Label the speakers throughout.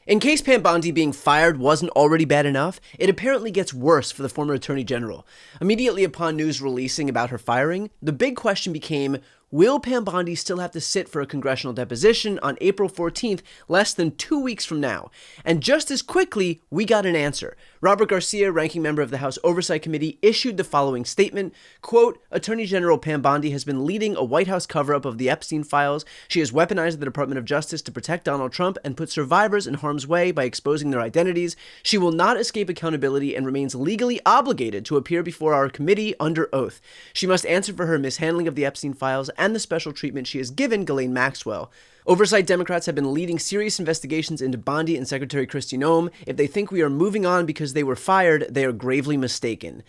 Speaker 1: In case Pam Bondi being fired wasn't already bad enough, it apparently gets worse for the former Attorney General. Immediately upon news releasing about her firing, the big question became, will Pam Bondi still have to sit for a congressional deposition on April 14th, less than 2 weeks from now? And just as quickly, we got an answer. Robert Garcia, ranking member of the House Oversight Committee, issued the following statement, quote, Attorney General Pam Bondi has been leading a White House cover-up of the Epstein files. She has weaponized the Department of Justice to protect Donald Trump and put survivors in harm's way by exposing their identities. She will not escape accountability and remains legally obligated to appear before our committee under oath. She must answer for her mishandling of the Epstein files and the special treatment she has given Ghislaine Maxwell. Oversight Democrats have been leading serious investigations into Bondi and Secretary Kristi Noem. If they think we are moving on because they were fired, they are gravely mistaken.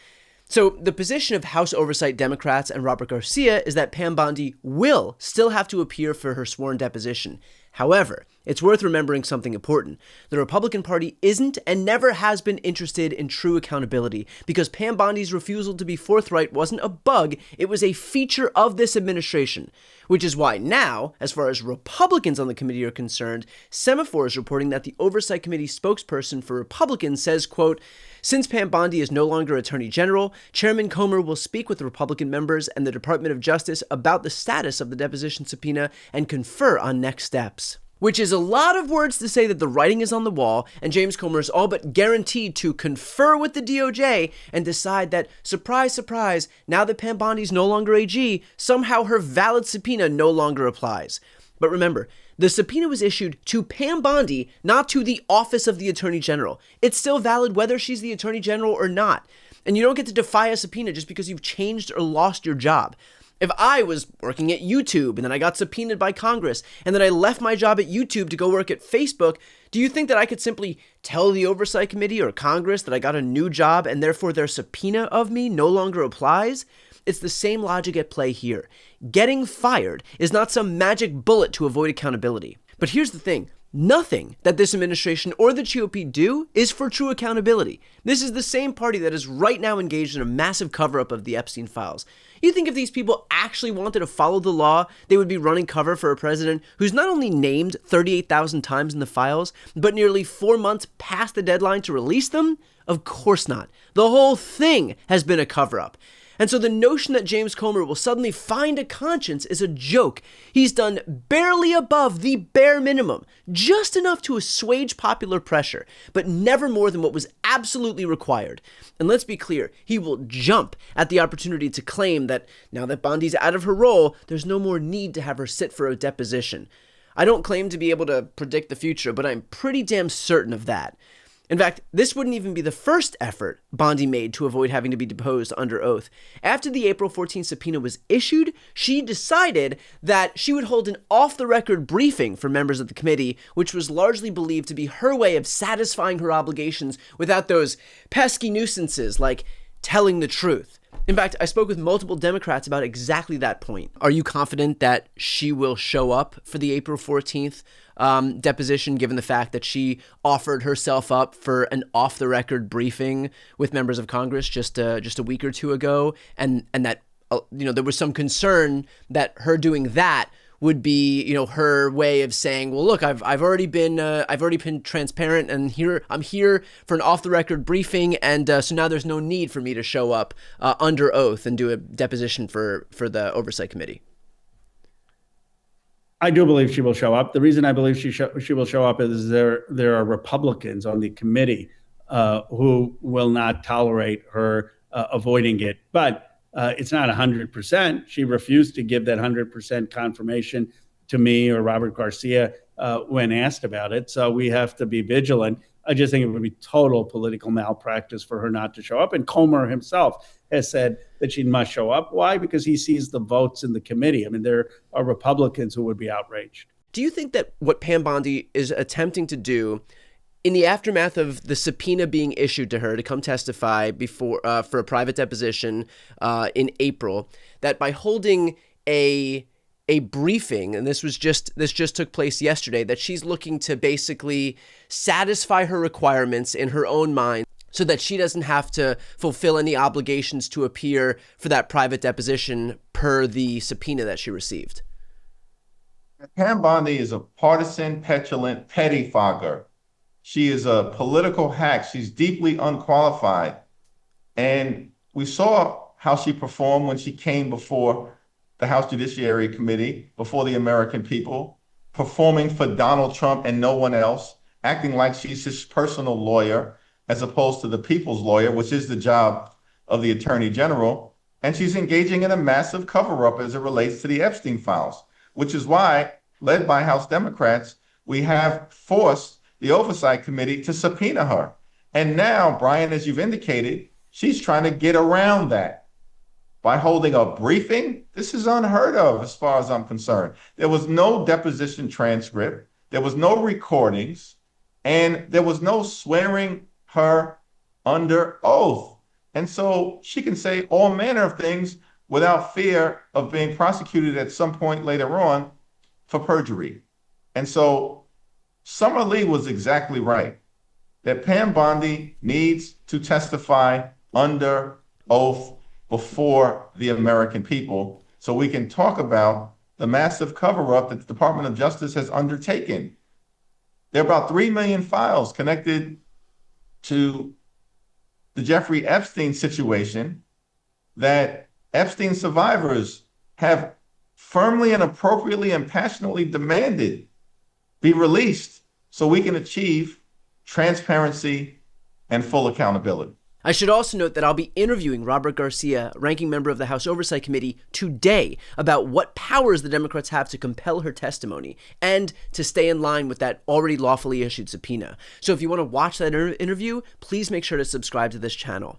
Speaker 1: So the position of House Oversight Democrats and Robert Garcia is that Pam Bondi will still have to appear for her sworn deposition. However, it's worth remembering something important. The Republican Party isn't and never has been interested in true accountability because Pam Bondi's refusal to be forthright wasn't a bug, it was a feature of this administration. Which is why now, as far as Republicans on the committee are concerned, Semaphore is reporting that the Oversight Committee spokesperson for Republicans says, quote, since Pam Bondi is no longer Attorney General, Chairman Comer will speak with the Republican members and the Department of Justice about the status of the deposition subpoena and confer on next steps. Which is a lot of words to say that the writing is on the wall, and James Comer is all but guaranteed to confer with the DOJ and decide that, surprise, surprise, now that Pam Bondi's no longer AG, somehow her valid subpoena no longer applies. But remember, the subpoena was issued to Pam Bondi, not to the Office of the Attorney General. It's still valid whether she's the Attorney General or not. And you don't get to defy a subpoena just because you've changed or lost your job. If I was working at YouTube and then I got subpoenaed by Congress and then I left my job at YouTube to go work at Facebook, do you think that I could simply tell the Oversight Committee or Congress that I got a new job and therefore their subpoena of me no longer applies? It's the same logic at play here. Getting fired is not some magic bullet to avoid accountability. But here's the thing. Nothing that this administration or the GOP do is for true accountability. This is the same party that is right now engaged in a massive cover-up of the Epstein files. You think if these people actually wanted to follow the law, they would be running cover for a president who's not only named 38,000 times in the files, but nearly 4 months past the deadline to release them? Of course not. The whole thing has been a cover-up. And so the notion that James Comer will suddenly find a conscience is a joke. He's done barely above the bare minimum, just enough to assuage popular pressure, but never more than what was absolutely required. And let's be clear, he will jump at the opportunity to claim that now that Bondi's out of her role, there's no more need to have her sit for a deposition. I don't claim to be able to predict the future, but I'm pretty damn certain of that. In fact, this wouldn't even be the first effort Bondi made to avoid having to be deposed under oath. After the April 14th subpoena was issued, she decided that she would hold an off-the-record briefing for members of the committee, which was largely believed to be her way of satisfying her obligations without those pesky nuisances like telling the truth. In fact, I spoke with multiple Democrats about exactly that point. Are you confident that she will show up for the April 14th deposition, given the fact that she offered herself up for an off-the-record briefing with members of Congress just a week or two ago, and that there was some concern that her doing that would be her way of saying, well, look, I've already been transparent, and I'm here for an off-the-record briefing, and so now there's no need for me to show up under oath and do a deposition for the Oversight Committee.
Speaker 2: I do believe she will show up. The reason I believe she will show up is there are Republicans on the committee who will not tolerate her avoiding it. But it's not 100%. She refused to give that 100% confirmation to me or Robert Garcia when asked about it. So we have to be vigilant. I just think it would be total political malpractice for her not to show up. And Comer himself has said that she must show up. Why? Because he sees the votes in the committee. I mean, there are Republicans who would be outraged.
Speaker 1: Do you think that what Pam Bondi is attempting to do in the aftermath of the subpoena being issued to her to come testify before for a private deposition in April, that by holding a briefing, and this just took place yesterday, that she's looking to basically satisfy her requirements in her own mind so that she doesn't have to fulfill any obligations to appear for that private deposition per the subpoena that she received?
Speaker 3: Pam Bondi is a partisan, petulant pettifogger. She is a political hack. She's deeply unqualified. And we saw how she performed when she came before the House Judiciary Committee, before the American people, performing for Donald Trump and no one else, acting like she's his personal lawyer as opposed to the people's lawyer, which is the job of the Attorney General. And she's engaging in a massive cover-up as it relates to the Epstein files, which is why, led by House Democrats, we have forced the Oversight Committee to subpoena her. And now, Brian, as you've indicated, she's trying to get around that by holding a briefing. This is unheard of as far as I'm concerned. There was no deposition transcript, there was no recordings, and there was no swearing her under oath. And so she can say all manner of things without fear of being prosecuted at some point later on for perjury. And so Summer Lee was exactly right that Pam Bondi needs to testify under oath before the American people so we can talk about the massive cover-up that the Department of Justice has undertaken. There are about 3 million files connected to the Jeffrey Epstein situation that Epstein survivors have firmly and appropriately and passionately demanded be released so we can achieve transparency and full accountability.
Speaker 1: I should also note that I'll be interviewing Robert Garcia, ranking member of the House Oversight Committee, today about what powers the Democrats have to compel her testimony and to stay in line with that already lawfully issued subpoena. So if you want to watch that interview, please make sure to subscribe to this channel.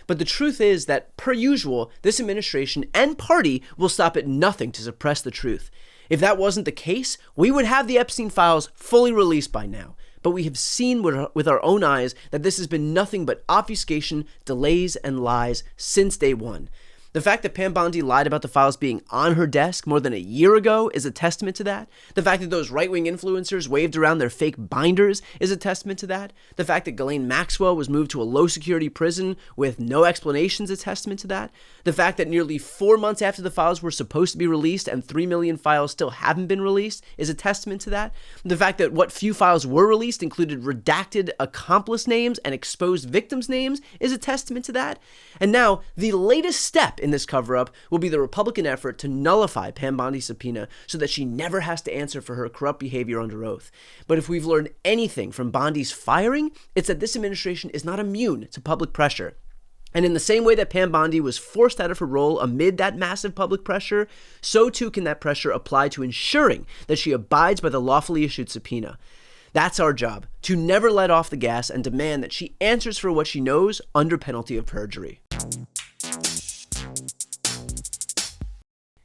Speaker 1: But the truth is that, per usual, this administration and party will stop at nothing to suppress the truth. If that wasn't the case, we would have the Epstein files fully released by now. But we have seen with our own eyes that this has been nothing but obfuscation, delays, and lies since day one. The fact that Pam Bondi lied about the files being on her desk more than a year ago is a testament to that. The fact that those right-wing influencers waved around their fake binders is a testament to that. The fact that Ghislaine Maxwell was moved to a low-security prison with no explanations is a testament to that. The fact that nearly 4 months after the files were supposed to be released and 3 million files still haven't been released is a testament to that. The fact that what few files were released included redacted accomplice names and exposed victims' names is a testament to that. And now, the latest step in this cover-up will be the Republican effort to nullify Pam Bondi's subpoena so that she never has to answer for her corrupt behavior under oath. But if we've learned anything from Bondi's firing, it's that this administration is not immune to public pressure. And in the same way that Pam Bondi was forced out of her role amid that massive public pressure, so too can that pressure apply to ensuring that she abides by the lawfully issued subpoena. That's our job, to never let off the gas and demand that she answers for what she knows under penalty of perjury.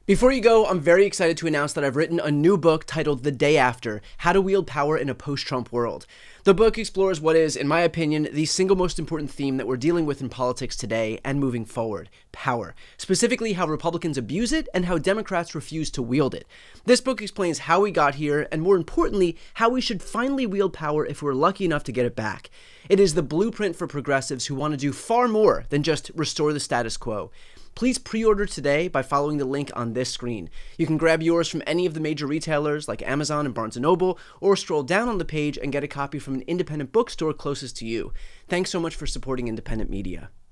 Speaker 1: Before you go, I'm very excited to announce that I've written a new book titled The Day After: How to Wield Power in a Post-Trump World. The book explores what is, in my opinion, the single most important theme that we're dealing with in politics today and moving forward: power. Specifically, how Republicans abuse it and how Democrats refuse to wield it. This book explains how we got here and, more importantly, how we should finally wield power if we're lucky enough to get it back. It is the blueprint for progressives who want to do far more than just restore the status quo. Please pre-order today by following the link on this screen. You can grab yours from any of the major retailers like Amazon and Barnes & Noble, or scroll down on the page and get a copy from an independent bookstore closest to you. Thanks so much for supporting independent media.